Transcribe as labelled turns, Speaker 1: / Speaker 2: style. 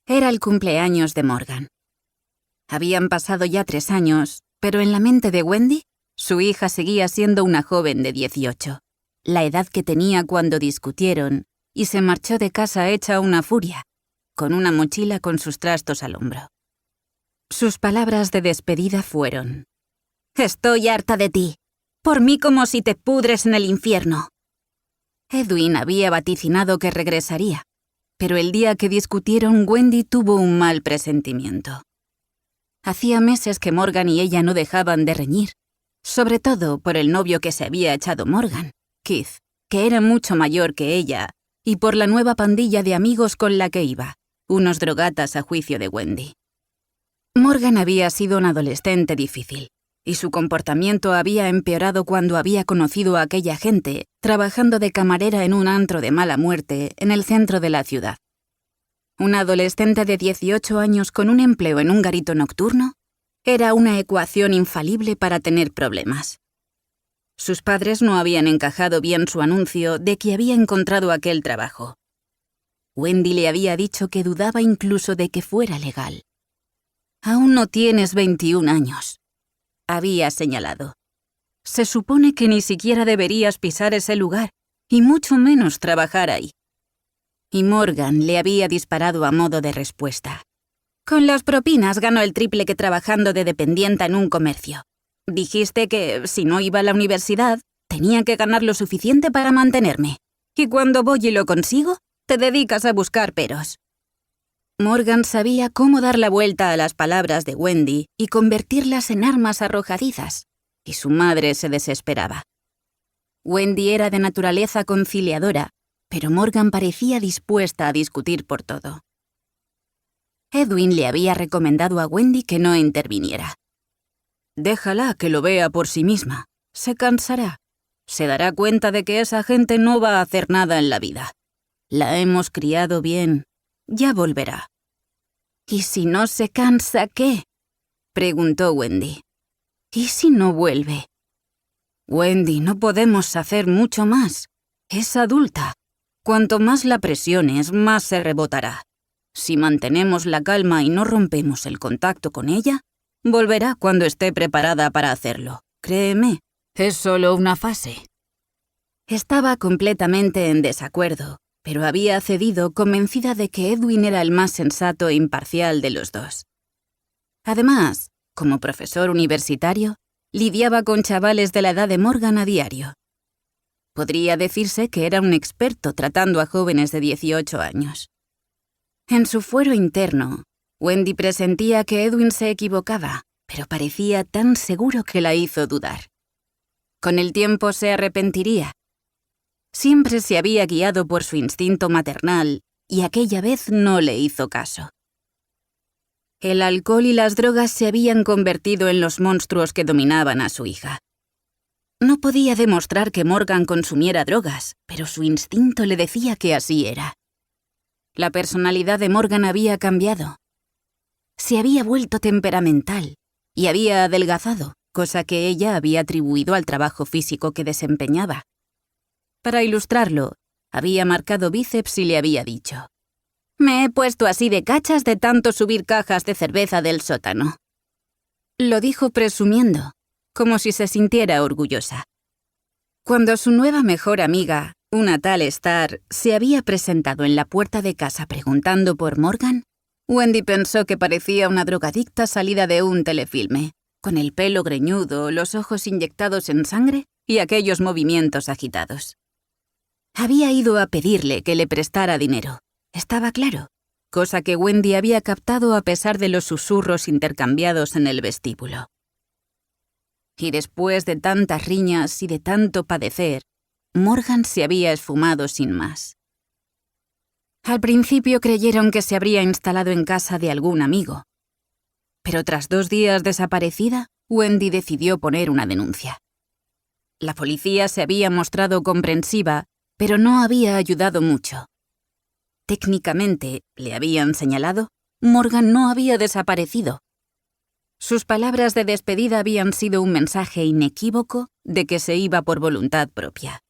Speaker 1: Era el cumpleaños de Morgan. Habían pasado ya 3 años, pero en la mente de Wendy, su hija seguía siendo una joven de 18, la edad que tenía cuando discutieron, y se marchó de casa hecha una furia, con una mochila con sus trastos al hombro. Sus palabras de despedida fueron: «Estoy harta de ti. Por mí como si te pudres en el infierno». Edwin había vaticinado que regresaría, pero el día que discutieron, Wendy tuvo un mal presentimiento. Hacía meses que Morgan y ella no dejaban de reñir, sobre todo por el novio que se había echado Morgan, Keith, que era mucho mayor que ella, y por la nueva pandilla de amigos con la que iba, unos drogatas a juicio de Wendy. Morgan había sido un adolescente difícil, y su comportamiento había empeorado cuando había conocido a aquella gente trabajando de camarera en un antro de mala muerte en el centro de la ciudad. Un adolescente de 18 años con un empleo en un garito nocturno era una ecuación infalible para tener problemas. Sus padres no habían encajado bien su anuncio de que había encontrado aquel trabajo. Wendy le había dicho que dudaba incluso de que fuera legal. «Aún no tienes 21 años», había señalado. «Se supone que ni siquiera deberías pisar ese lugar, y mucho menos trabajar ahí». Y Morgan le había disparado a modo de respuesta: «Con las propinas gano el triple que trabajando de dependienta en un comercio. Dijiste que, si no iba a la universidad, tenía que ganar lo suficiente para mantenerme. Y cuando voy y lo consigo, te dedicas a buscar peros». Morgan sabía cómo dar la vuelta a las palabras de Wendy y convertirlas en armas arrojadizas, y su madre se desesperaba. Wendy era de naturaleza conciliadora, pero Morgan parecía dispuesta a discutir por todo. Edwin le había recomendado a Wendy que no interviniera. «Déjala que lo vea por sí misma. Se cansará. Se dará cuenta de que esa gente no va a hacer nada en la vida. La hemos criado bien. Ya volverá». «¿Y si no se cansa, qué?», preguntó Wendy. «¿Y si no vuelve?». «Wendy, no podemos hacer mucho más. Es adulta. Cuanto más la presiones, más se rebotará. Si mantenemos la calma y no rompemos el contacto con ella, volverá cuando esté preparada para hacerlo. Créeme, es solo una fase». Estaba completamente en desacuerdo, pero había cedido convencida de que Edwin era el más sensato e imparcial de los dos. Además, como profesor universitario, lidiaba con chavales de la edad de Morgan a diario. Podría decirse que era un experto tratando a jóvenes de 18 años. En su fuero interno, Wendy presentía que Edwin se equivocaba, pero parecía tan seguro que la hizo dudar. Con el tiempo se arrepentiría. Siempre se había guiado por su instinto maternal y aquella vez no le hizo caso. El alcohol y las drogas se habían convertido en los monstruos que dominaban a su hija. No podía demostrar que Morgan consumiera drogas, pero su instinto le decía que así era. La personalidad de Morgan había cambiado. Se había vuelto temperamental y había adelgazado, cosa que ella había atribuido al trabajo físico que desempeñaba. Para ilustrarlo, había marcado bíceps y le había dicho: «Me he puesto así de cachas de tanto subir cajas de cerveza del sótano». Lo dijo presumiendo, como si se sintiera orgullosa. Cuando su nueva mejor amiga, una tal Star, se había presentado en la puerta de casa preguntando por Morgan, Wendy pensó que parecía una drogadicta salida de un telefilme, con el pelo greñudo, los ojos inyectados en sangre y aquellos movimientos agitados. Había ido a pedirle que le prestara dinero, estaba claro, cosa que Wendy había captado a pesar de los susurros intercambiados en el vestíbulo. Y después de tantas riñas y de tanto padecer, Morgan se había esfumado sin más. Al principio creyeron que se habría instalado en casa de algún amigo, pero tras 2 días desaparecida, Wendy decidió poner una denuncia. La policía se había mostrado comprensiva, pero no había ayudado mucho. Técnicamente, le habían señalado, Morgan no había desaparecido. Sus palabras de despedida habían sido un mensaje inequívoco de que se iba por voluntad propia.